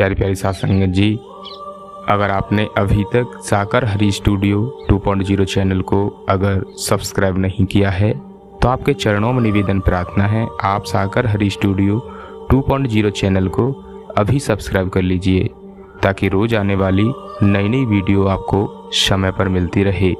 प्यारी प्यारी साथ संगत जी, अगर आपने अभी तक साकर हरी स्टूडियो 2.0 चैनल को अगर सब्सक्राइब नहीं किया है तो आपके चरणों में निवेदन प्रार्थना है, आप साकर हरी स्टूडियो 2.0 चैनल को अभी सब्सक्राइब कर लीजिए ताकि रोज आने वाली नई नई वीडियो आपको समय पर मिलती रहे।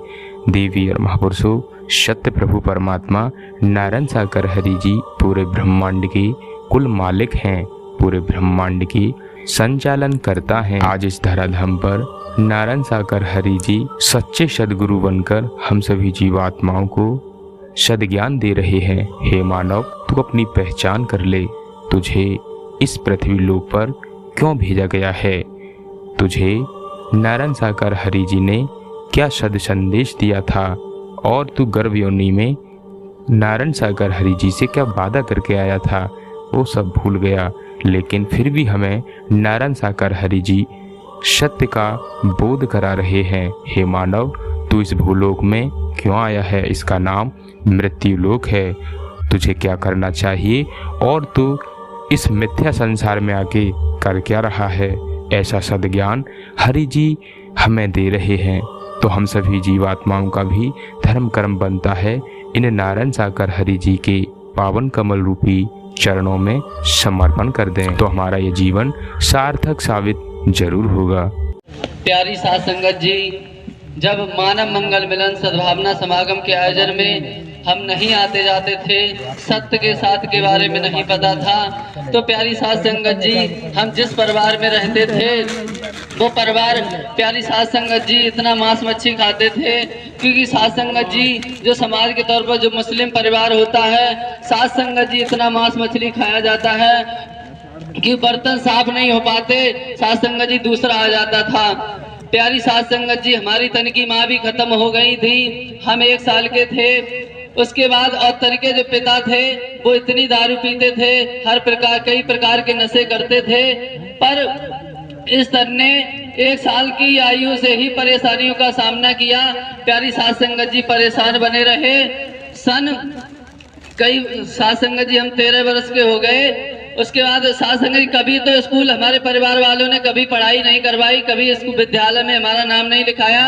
देवी और महापुरुषों, सत्य प्रभु परमात्मा नारायण साकर हरि जी पूरे ब्रह्मांड के कुल मालिक हैं, पूरे ब्रह्मांड की संचालन करता है। आज इस धराधाम पर नारायण साकर हरि जी सच्चे सदगुरु बनकर हम सभी जीवात्माओं को सद्ज्ञान दे रहे हैं। हे मानव, तू अपनी पहचान कर ले, तुझे इस पृथ्वी लोक पर क्यों भेजा गया है, तुझे नारायण साकर हरि जी ने क्या सद संदेश दिया था और तू गर्भ योनि में नारायण सागर हरि जी से क्या वादा करके आया था, वो सब भूल गया। लेकिन फिर भी हमें नारायण सागर हरि जी सत्य का बोध करा रहे हैं। हे मानव, तू इस भूलोक में क्यों आया है, इसका नाम मृत्यु लोक है। तुझे क्या करना चाहिए और तू इस मिथ्या संसार में आके कर क्या रहा है, ऐसा सद्ज्ञान हरि जी हमें दे रहे हैं। तो हम सभी जीवात्माओं का भी धर्म कर्म बनता है इन नारायण सागर हरि जी के पावन कमल रूपी चरणों में समर्पण कर दें, तो हमारा ये जीवन सार्थक साबित जरूर होगा। प्यारी साथ संगत जी, जब मानव मंगल मिलन सद्भावना समागम के आयोजन में हम नहीं आते जाते थे, सत्य के साथ के बारे में नहीं पता था, तो प्यारी साथ संगत जी हम जिस परिवार में रहते थे वो परिवार प्यारी साथ संगत जी इतना मांस मच्छी खाते थे, क्योंकि साथ संगत जी जो समाज के तौर पर जो मुस्लिम परिवार होता है, साथ संगत जी इतना मांस मछली खाया जाता है कि बर्तन साफ नहीं हो पाते, साथ संगत जी दूसरा आ जाता था। प्यारी साथ संगत जी हमारी तन की माँ भी खत्म हो गई थी, हम 1 साल के थे। उसके बाद और तन के जो पिता थे वो इतनी दारू पीते थे, कई प्रकार के नशे करते थे, पर इस तरह ने 1 साल की आयु से ही परेशानियों का सामना किया। प्यारी साथ संगत जी परेशान बने रहे। कई साथ संगत जी हम 13 वर्ष के हो गए। उसके बाद साथ संगत जी कभी तो स्कूल हमारे परिवार वालों ने कभी पढ़ाई नहीं करवाई, कभी स्कूल विद्यालय में हमारा नाम नहीं लिखाया।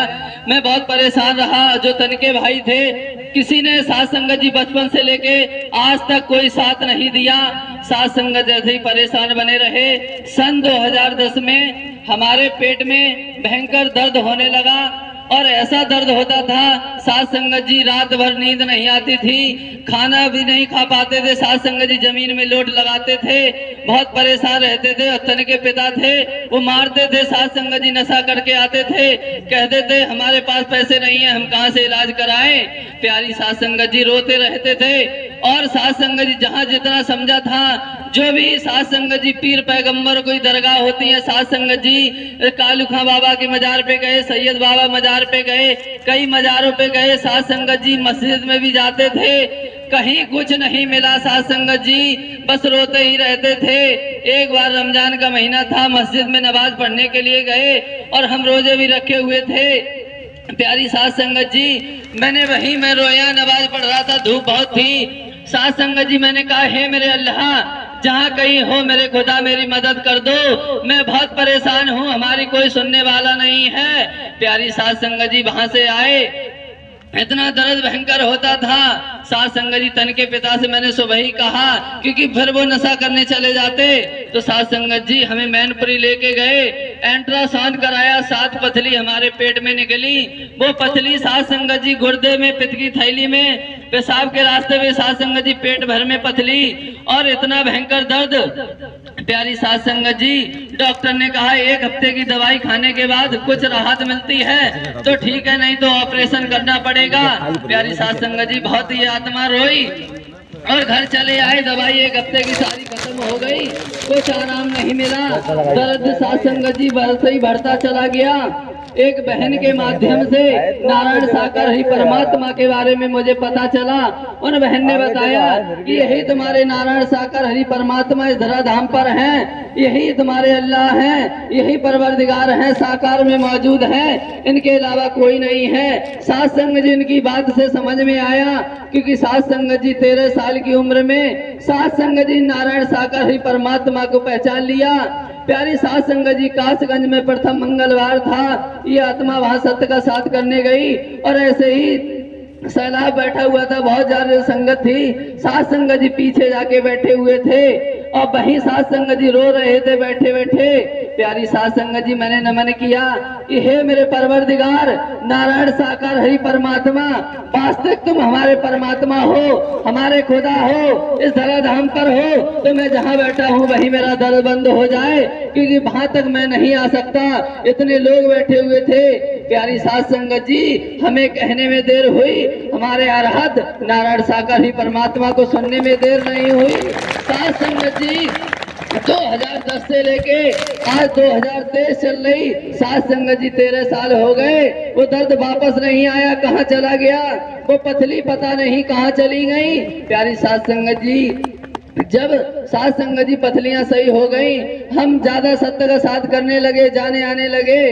मैं बहुत परेशान रहा। जो तन के भाई थे, किसी ने साथ संगत जी बचपन से लेके आज तक कोई साथ नहीं दिया। साथ संगत जैसे ही परेशान बने रहे। सन 2010 में हमारे पेट में भयंकर दर्द होने लगा और ऐसा दर्द होता था, साथ संगत जी रात भर नींद नहीं आती थी, खाना भी नहीं खा पाते थे। साथ संगत जी जमीन में लोट लगाते थे, बहुत परेशान रहते थे। और तन के पिता थे वो मारते थे। साथ संगत जी नशा करके आते थे, कहते थे हमारे पास पैसे नहीं है, हम कहाँ से इलाज कराएं। प्यारी साथ संगत जी रोते रहते थे। और साथ संगत जी जहाँ जितना समझा था, जो भी साथ संगत जी पीर पैगंबर कोई दरगाह होती है, साथ संगत जी कालूखा बाबा के मजार पे गए, सैयद बाबा मजार पे गए, कई मजारों पे गए। साथ संगत जी मस्जिद में भी जाते थे, कहीं कुछ नहीं मिला। साथ संगत जी बस रोते ही रहते थे। एक बार रमजान का महीना था, मस्जिद में नमाज पढ़ने के लिए गए और हम रोजे भी रखे हुए थे। प्यारी साथ संगत जी मैं रोया, नमाज पढ़ रहा था, धूप बहुत थी। साथ संगत जी मैंने कहा, हे मेरे अल्लाह, जहाँ कहीं हो मेरे खुदा मेरी मदद कर दो, मैं बहुत परेशान हूँ, हमारी कोई सुनने वाला नहीं है। प्यारी साथ संगत जी वहां से आए, इतना दर्द भयंकर होता था। साथ संगत जी तन के पिता से मैंने सुबह ही कहा, क्योंकि फिर वो नशा करने चले जाते। तो साथ संगत जी हमें मैनपुरी लेके गए, अल्ट्रासाउंड कराया, 7 पथली हमारे पेट में निकली। वो पथली साथ संगत जी गुर्दे में, पित्त की थैली में, पेशाब के रास्ते में, साथ संगत जी पेट भर में पथली और इतना भयंकर दर्द। प्यारी साथ संगत जी डॉक्टर ने कहा 1 हफ्ते की दवाई खाने के बाद कुछ राहत मिलती है तो ठीक है, नहीं तो ऑपरेशन करना पड़ेगा। प्यारी साथ संगत जी बहुत ही आत्मा रोई और घर चले आए। दवाई 1 हफ्ते की सारी खत्म हो गई, कुछ आराम नहीं मिला। दर्द साथ संगत जी बढ़ते ही बढ़ता चला गया। एक बहन के माध्यम से नारायण सागर हरि परमात्मा के बारे में मुझे पता चला। उन बहन ने बताया कि यही तुम्हारे नारायण सागर हरि परमात्मा इस धराधाम पर हैं, यही तुम्हारे अल्लाह हैं, यही परवरदिगार हैं, साकार में मौजूद हैं, इनके अलावा कोई नहीं है। साथ संगत जी इनकी बात से समझ में आया, क्योंकि साथ संगत जी 13 साल की उम्र में साथ संगत जी नारायण सागर हरि परमात्मा को पहचान लिया। प्यारी साध संगत जी, कासगंज में प्रथम मंगलवार था। ये आत्मा वहां सत्य का साथ करने गई और ऐसे ही सैलाब बैठा हुआ था, बहुत ज्यादा संगत थी। साध संगत जी पीछे जाके बैठे हुए थे और वहीं साध संगत जी रो रहे थे बैठे बैठे। प्यारी साध संगत जी, मैंने नमन किया कि हे मेरे परवरदिगार, नारायण साकार हरि परमात्मा, वास्तविक तुम हमारे परमात्मा हो, हमारे खुदा हो, इस धराधाम पर हो, तो मैं जहाँ बैठा हूँ वहीं मेरा दर बंद हो जाए, क्योंकि वहां तक मैं नहीं आ सकता। इतने लोग बैठे हुए थे। प्यारी साध संगत जी, हमें कहने में देर हुई, हमारे अरहत नारायण साकार हरि परमात्मा को सुनने में देर नहीं हुई। साध संगत जी, 2010 से लेके आज 2023 चल रही। साध संगत जी 13 साल हो गए, वो दर्द वापस नहीं आया, कहाँ चला गया? वो पथली पता नहीं कहाँ चली गई। प्यारी साध संगत जी, जब साध संगत जी पथलियां सही हो गई, हम ज्यादा सत्य का साथ करने लगे, जाने आने लगे,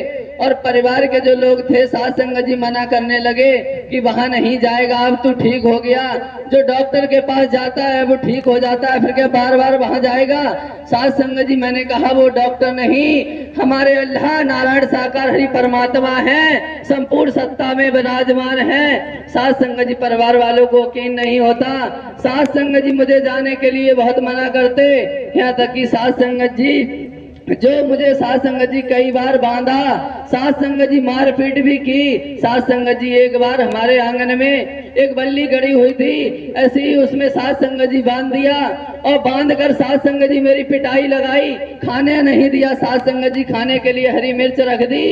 और परिवार के जो लोग थे साध संगत जी मना करने लगे कि वहां नहीं जाएगा, अब तू ठीक हो गया। जो डॉक्टर के पास जाता है वो ठीक हो जाता है, फिर क्या बार बार वहां जाएगा? साध संगत जी, मैंने कहा वो डॉक्टर नहीं, हमारे अल्लाह नारायण साकार हरि परमात्मा है, संपूर्ण सत्ता में विराजमान है। साध संगत जी, परिवार वालों को यकीन नहीं होता। साध संगत जी मुझे जाने के लिए बहुत मना करते, यहाँ तक कि साध संगत जी जो मुझे साध संगत जी कई बार बांधा, साध संगत जी मारपीट भी की। साध संगत जी एक बार हमारे आंगन में एक बल्ली गड़ी हुई थी, ऐसे ही उसमें साध संगत जी बांध दिया और बांध कर साध संगत जी मेरी पिटाई लगाई, खाने नहीं दिया। साध संगत जी खाने के लिए हरी मिर्च रख दी।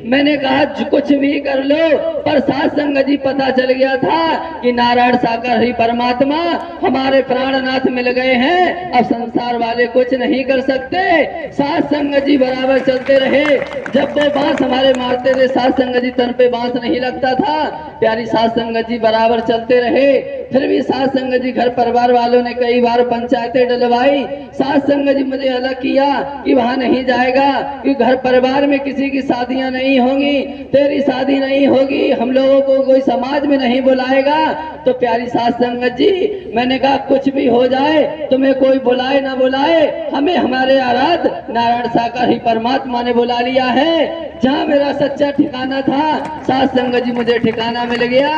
मैंने कहा कुछ भी कर लो, पर साध संगत जी पता चल गया था कि नारायण साकार हरि परमात्मा हमारे प्राणनाथ मिल गए हैं, अब संसार वाले कुछ नहीं कर सकते। साध संगत जी बराबर चलते रहे। जब वो बांस हमारे मारते थे, साध संगत जी तन पे बांस नहीं लगता था। प्यारी साध संगत जी बराबर चलते रहे। फिर भी साध संगत जी घर परिवार वालों ने कई बार पंचायतें डलवाई। साध संगत जी मुझे अलग किया कि वहां नहीं जाएगा, कि घर परिवार में किसी की शादियां नहीं होंगी, तेरी शादी नहीं होगी, हम लोगों को कोई समाज में नहीं बुलाएगा। तो प्यारी साध संगत जी, मैंने कहा कुछ भी हो जाए, तुम्हें कोई बुलाए ना बुलाए, हमें हमारे आराध्य नारायण साकार ही परमात्मा ने बुला लिया है। जहाँ मेरा सच्चा ठिकाना था, साध संगत जी मुझे ठिकाना मिल गया।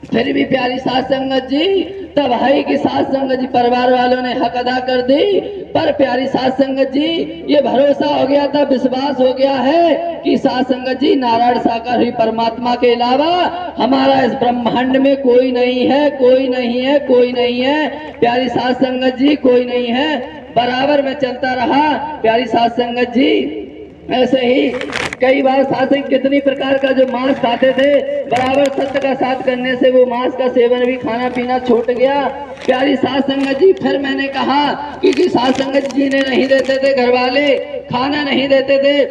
फिर भी प्यारी साध संगत जी, तब भाई की साध संगत जी परिवार वालों ने हक अदा कर दी। पर प्यारी साध संगत जी, ये भरोसा हो गया था, विश्वास हो गया है कि साध संगत जी नारायण साकार ही परमात्मा के अलावा हमारा इस ब्रह्मांड में कोई नहीं है, कोई नहीं है, कोई नहीं है। प्यारी साध संगत जी, कोई नहीं है। बराबर में चलता रहा। प्यारी साध संगत जी, ऐसे ही कई बार साथ ही कितनी प्रकार का जो मांस खाते थे, बराबर सत्य का साथ करने से वो मांस का सेवन भी, खाना पीना छूट गया। प्यारी साध संगत जी, फिर मैंने कहा क्योंकि साध संगत जी ने नहीं देते थे, घर वाले खाना नहीं देते थे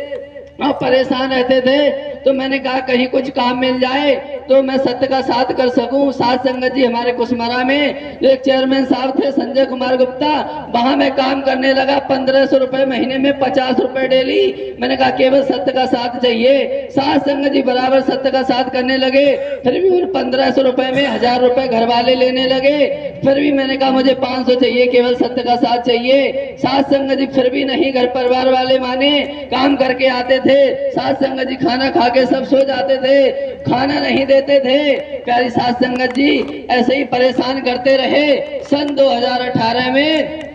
और परेशान रहते थे, तो मैंने कहा कहीं कुछ काम मिल जाए तो मैं सत्य का साथ कर सकूं। साध संगत जी, हमारे कुशमरा में एक चेयरमैन साहब थे संजय कुमार गुप्ता, वहां मैं काम करने लगा। 1500 रुपए महीने में, 50 रुपए डेली। मैंने कहा केवल सत्य का साथ चाहिए। साध संगत जी बराबर सत्य का साथ करने लगे। फिर भी उन 1500 रुपए में 1000 रुपए घर वाले लेने लगे। फिर भी मैंने कहा मुझे 500 चाहिए, केवल सत्य का साथ चाहिए। साध संगत जी फिर भी नहीं, घर परिवार वाले माने। काम करके आते थे, साध संगत जी खाना खा के सब सो जाते थे, खाना नहीं देते थे। प्यारी साध संगत जी ऐसे ही परेशान करते रहे। सन 2018 में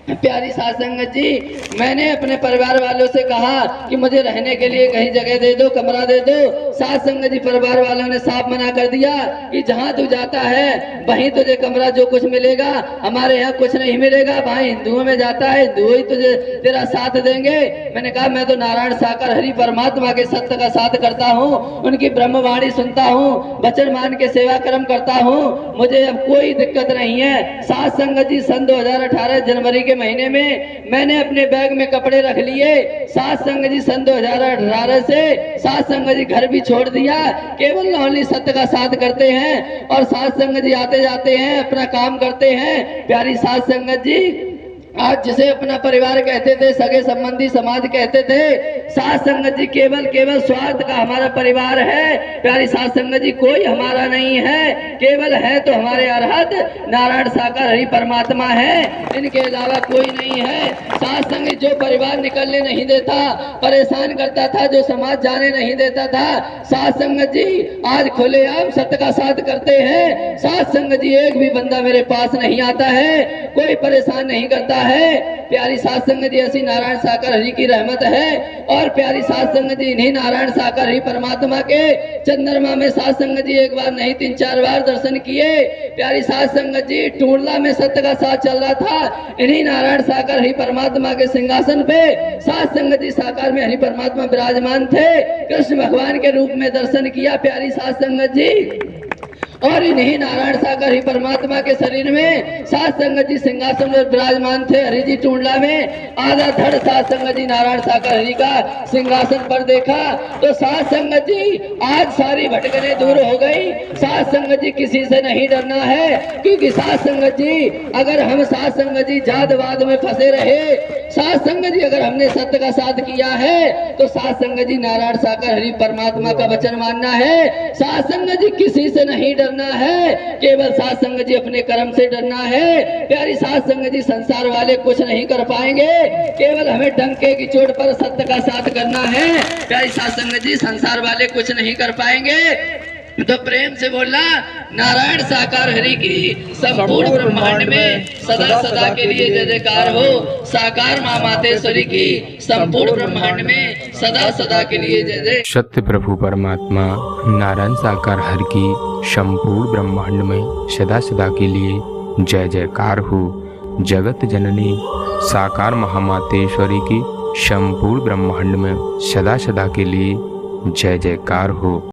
प्यारी साध संगत जी, मैंने अपने परिवार वालों से कहा कि मुझे रहने के लिए कहीं जगह दे दो, कमरा दे दो। साध संगत जी परिवार वालों ने साफ मना कर दिया कि जहां तू जाता है वहीं तुझे कमरा जो कुछ मिलेगा, हमारे यहाँ कुछ नहीं मिलेगा। भाई हिंदुओं में जाता है, हिंदुओं ही तुझे तेरा साथ देंगे। मैंने कहा मैं तो नारायण साकार हरि परमात्मा के सत्य का साथ करता हूँ, उनकी ब्रह्मवाणी सुनता हूँ, वचन मान के सेवा कर्म करता हूँ, मुझे अब कोई दिक्कत नहीं है। साध संगत जी, सन 2018 जनवरी के महीने में मैंने अपने बैग में कपड़े रख लिए। साध संगत जी, सन 2018 से साध संगत जी घर भी छोड़ दिया, केवल ओनली सत्य का साथ करते हैं और साध संगत जी आते जाते हैं, अपना काम करते हैं। प्यारी साध संगत जी, आज जिसे अपना परिवार कहते थे, सगे संबंधी समाज कहते थे, साथ संगत जी केवल स्वार्थ का हमारा परिवार है। प्यारी साथ संगत जी कोई हमारा नहीं है, केवल है तो हमारे अरहत नारायण साकार हरि परमात्मा है, इनके अलावा कोई नहीं है। साथ संगत जो परिवार निकलने नहीं देता, परेशान करता था, जो समाज जाने नहीं देता था, साथ संगत जी आज खुलेआम सत्य का साथ करते हैं। साथ संगत जी एक भी बंदा मेरे पास नहीं आता है, कोई परेशान नहीं करता है। प्यारी साथ संगत जी ऐसी नारायण साकार हरि की रहमत है। और प्यारी साथ संगत जी इन्हीं नारायण साकार हरि परमात्मा के चंद्रमा में साथ संगत जी एक बार नहीं 3-4 बार दर्शन किए। प्यारी साथ संगत जी टूरला में सत्य का साथ चल रहा था, इन्हीं नारायण साकार हरि परमात्मा के सिंहासन पे साथ संगत जी साकार में हरि परमात्मा विराजमान थे। कृष्ण भगवान के रूप में दर्शन किया प्यारी साथ संगत जी। और इन्हीं नारायण सागर हरि परमात्मा के शरीर में साथ संगत जी सिंहासन पर विराजमान थे। हरि जी टूंडला में आधा धड़ साथ संगत जी नारायण सागर हरि का सिंहासन पर देखा तो साथ संगत जी आज सारी भटकने दूर हो गई। साथ संगत जी किसी से नहीं डरना है, क्योंकि साथ संगत जी अगर हम साथ संगत जी जातवाद में फंसे रहे, साथ संगत जी अगर हमने सत्य का साथ किया है तो साथ संगत जी नारायण सागर हरि परमात्मा का वचन मानना है। साथ संगत जी किसी से नहीं डरना है, केवल साथ संगत जी अपने कर्म से डरना है। प्यारी साथ संगत जी संसार वाले कुछ नहीं कर पाएंगे, केवल हमें डंके की चोट पर सत्य का साथ करना है। प्यारी साथ संगत जी संसार वाले कुछ नहीं कर पाएंगे। तो प्रेम से बोलना नारायण साकार हरि की संपूर्ण ब्रह्मांड में सदा सदा के लिए जय जयकार हो। साकार मां मातेश्वरी की संपूर्ण ब्रह्मांड में सदा सदा के लिए जय जय। सत्य प्रभु परमात्मा नारायण साकार हरि की संपूर्ण ब्रह्मांड में सदा सदा के लिए जय जयकार हो। जगत जननी साकार महामातेश्वरी की संपूर्ण ब्रह्मांड में सदा सदा के लिए जय जयकार हो।